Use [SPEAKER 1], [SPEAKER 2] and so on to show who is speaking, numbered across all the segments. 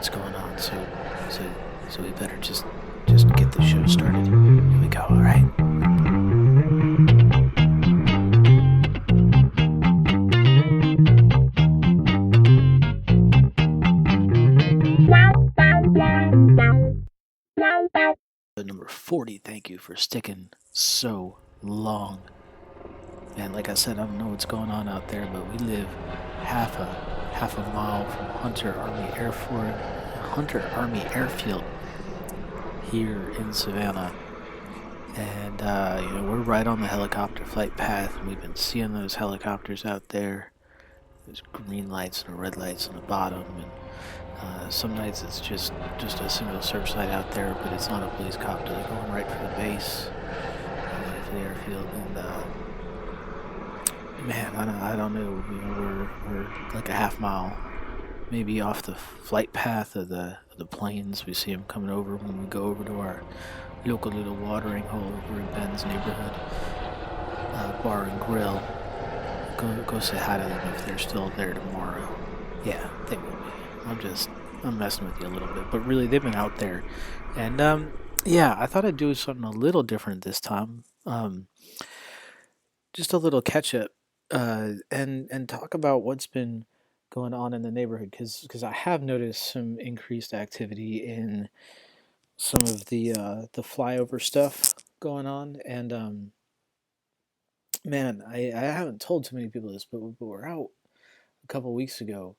[SPEAKER 1] what's going on. So we better just get the show started. Here we go. All right. Number 40. Thank you for sticking so long. And like I said, I don't know what's going on out there, but we live half a mile from Hunter Army Airfield here in Savannah, and we're right on the helicopter flight path. And we've been seeing those helicopters out there. There's green lights and red lights on the bottom, and some nights it's just a single searchlight out there, but it's not a police copter. They're going right for the base, right for the airfield, and man, I don't know. We're like a half mile, maybe off the flight path of the planes. We see them coming over when we go over to our local little watering hole over in Ben's neighborhood, bar and grill. Go say hi to them if they're still there tomorrow. Yeah, they will be. I'm messing with you a little bit, but really they've been out there, and I thought I'd do something a little different this time. Just a little catch up, and talk about what's been going on in the neighborhood, because I have noticed some increased activity in some of the flyover stuff going on, and man, I haven't told too many people this, but we're out a couple weeks ago,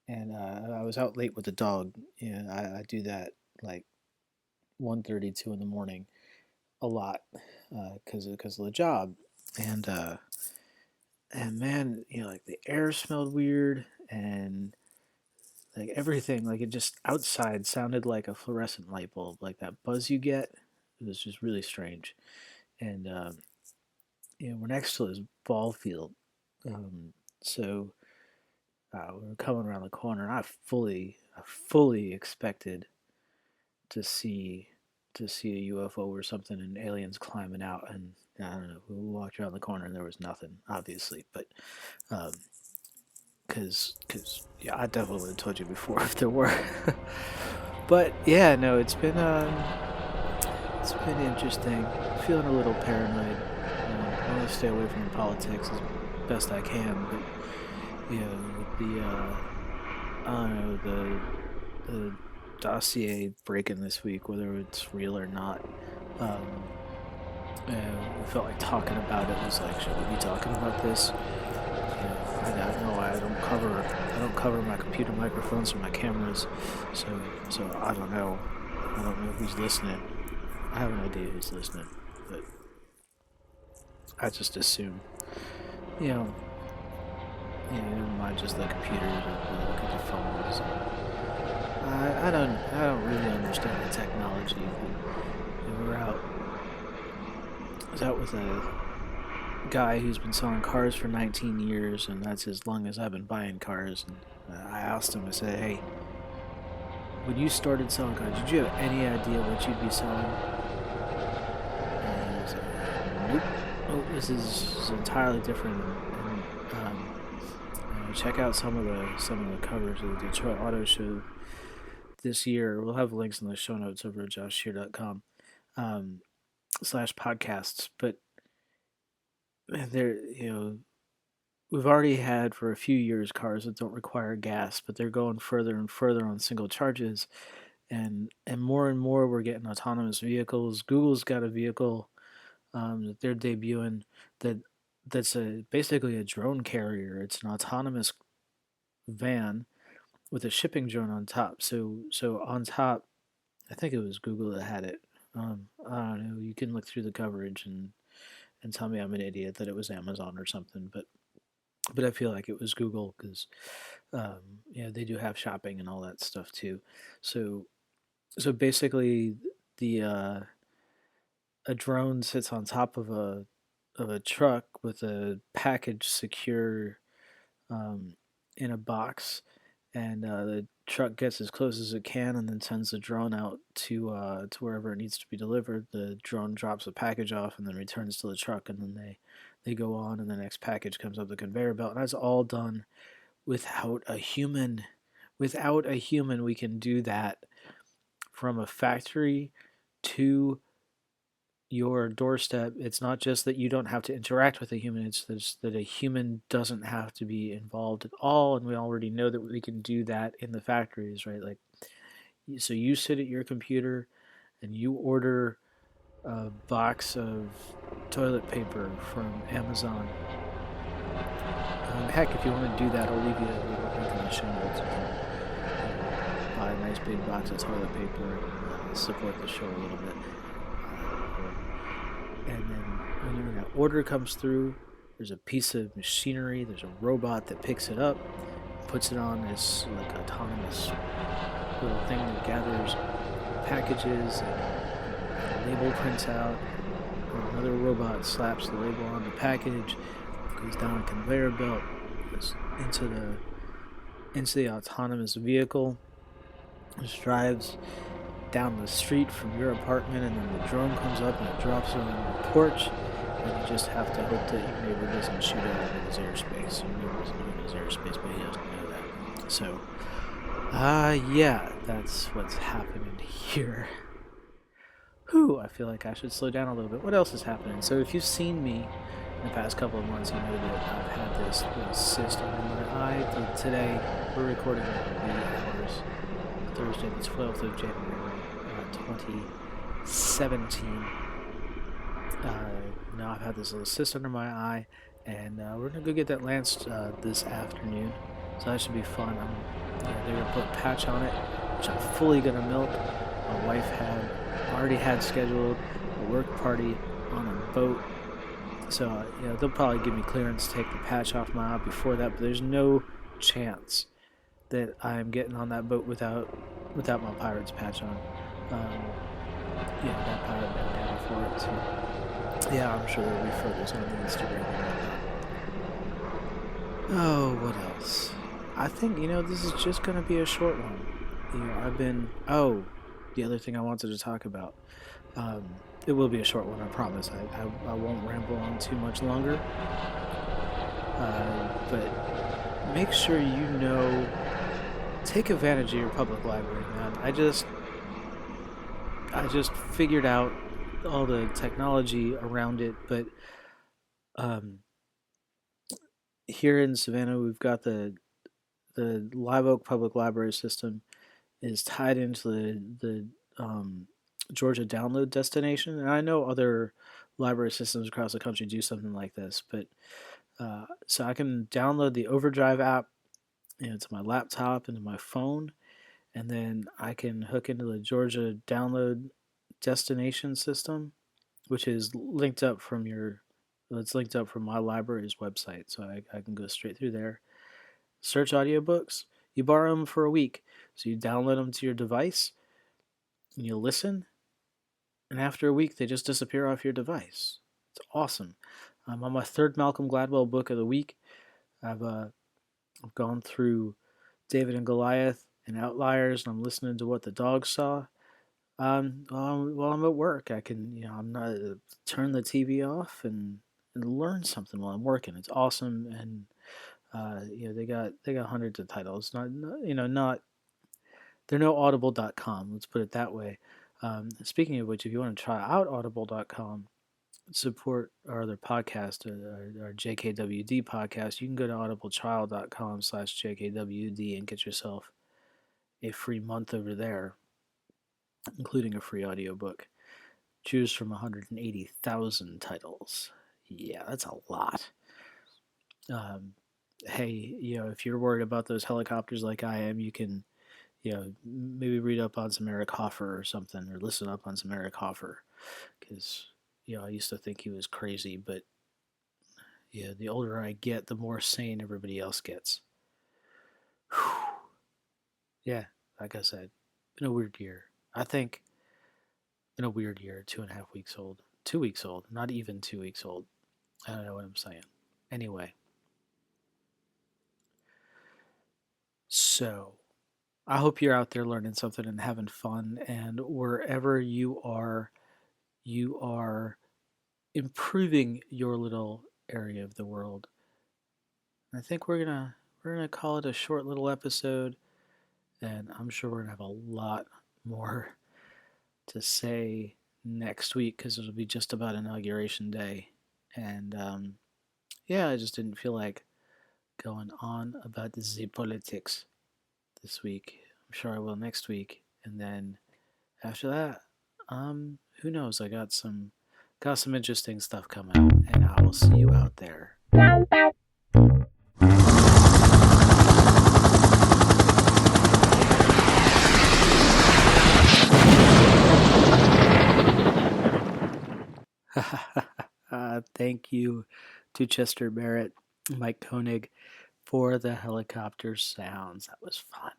[SPEAKER 1] and I was out late with the dog. And I do that like 1:32 in the morning a lot, because of the job, and and man, like the air smelled weird, and like everything, like it just outside sounded like a fluorescent light bulb, like that buzz you get. It was just really strange, and we're next to this ball field, so we were coming around the corner. And I fully expected to see a UFO or something, and aliens climbing out, and I don't know. We walked around the corner and there was nothing, obviously, but because yeah, I definitely would have told you before if there were. But yeah, no, it's been interesting. Feeling a little paranoid. I want to stay away from politics as best I can, but with I don't know, the dossier breaking this week, whether it's real or not. Um, we felt like talking about it. Was like, should we be talking about this? I don't know. I don't cover my computer microphones or my cameras, so I don't know. I don't know who's listening. I have an idea who's listening, but I just assume, you know, never mind just the computer, but look at the phones. I don't really understand the technology. But I was out with a guy who's been selling cars for 19 years, and that's as long as I've been buying cars. And I asked him, I said, hey, when you started selling cars, did you have any idea what you'd be selling? And he was like, nope. Oh, this is entirely different. Check out some of the covers of the Detroit Auto Show this year. We'll have links in the show notes over at joshshear.com /podcasts. But there, we've already had for a few years cars that don't require gas, but they're going further and further on single charges, and more we're getting autonomous vehicles. Google's got a vehicle that they're debuting that's basically a drone carrier. It's an autonomous van with a shipping drone on top. So on top, I think it was Google that had it. I don't know. You can look through the coverage and tell me I'm an idiot that it was Amazon or something, but I feel like it was Google because they do have shopping and all that stuff too. So basically, the a drone sits on top of a truck with a package secure in a box, and the truck gets as close as it can, and then sends the drone out to wherever it needs to be delivered. The drone drops a package off, and then returns to the truck, and then they go on, and the next package comes up the conveyor belt, and that's all done without a human Without a human, we can do that from a factory to your doorstep. It's not just that you don't have to interact with a human, it's just that a human doesn't have to be involved at all. And we already know that we can do that in the factories, right? Like, so you sit at your computer and you order a box of toilet paper from Amazon. Heck, if you want to do that, I'll leave you a little link in the show notes. You can buy a nice big box of toilet paper and support the show a little bit. And then when that order comes through, there's a piece of machinery, there's a robot that picks it up, puts it on this like autonomous little thing that gathers packages, and a label prints out, and another robot slaps the label on the package, goes down a conveyor belt, goes into the autonomous vehicle, just drives down the street from your apartment, and then the drone comes up and it drops it on your porch, and you just have to hope that your neighbor doesn't shoot it out of his airspace. Your neighbor doesn't know his airspace, but he doesn't know that. So, yeah, that's what's happening here. Whew, I feel like I should slow down a little bit. What else is happening? So if you've seen me in the past couple of months, you know that I've had this little cyst under my eye. Today, we're recording at the hours, Thursday the 12th of January, 2017. Now I've had this little cyst under my eye, and we're going to go get that lanced this afternoon. So that should be fun. They're going to put a patch on it, which I'm fully going to milk. My wife already had scheduled a work party on a boat. So, they'll probably give me clearance to take the patch off my eye before that, but there's no chance that I'm getting on that boat without my Pirates patch on. That pirate bandana for it. So, yeah, I'm sure there'll be photos on the Instagram and whatnot. Oh, what else? I think, this is just going to be a short one. The other thing I wanted to talk about. It will be a short one, I promise. I won't ramble on too much longer. But make sure take advantage of your public library, man. I just figured out all the technology around it, but here in Savannah, we've got the Live Oak Public Library system is tied into the Georgia download destination, and I know other library systems across the country do something like this, but so I can download the Overdrive app to my laptop and to my phone, and then I can hook into the Georgia download destination system, which is linked up from it's linked up from my library's website, so I can go straight through there. Search audiobooks. You borrow them for a week, so you download them to your device, and you listen, and after a week, they just disappear off your device. It's awesome. I'm on my third Malcolm Gladwell book of the week. I've gone through David and Goliath and Outliers, and I'm listening to What the Dog Saw. While I'm at work, I can, I'm not turn the TV off and learn something while I'm working. It's awesome, and they got hundreds of titles. Not they're no audible.com. Let's put it that way. Speaking of which, if you want to try out audible.com, support our other podcast, our JKWD podcast, you can go to audibletrial.com/JKWD and get yourself a free month over there, including a free audiobook. Choose from 180,000 titles. Yeah, that's a lot. Hey, if you're worried about those helicopters like I am, you can, maybe read up on some Eric Hoffer or something, or listen up on some Eric Hoffer, because, I used to think he was crazy, but, the older I get, the more sane everybody else gets. Whew. Yeah, like I said, been a weird year. I think, been a weird year, 2.5 weeks old. 2 weeks old, not even 2 weeks old. I don't know what I'm saying. Anyway. So, I hope you're out there learning something and having fun, and wherever you are improving your little area of the world. I think we're gonna call it a short little episode. and I'm sure we're gonna have a lot more to say next week because it'll be just about inauguration day, and yeah, I just didn't feel like going on about the politics this week. I'm sure I will next week, and then after that, who knows? I got some interesting stuff coming up, and I will see you out there. Thank you to Chester Barrett, Mike Koenig, for the helicopter sounds. That was fun.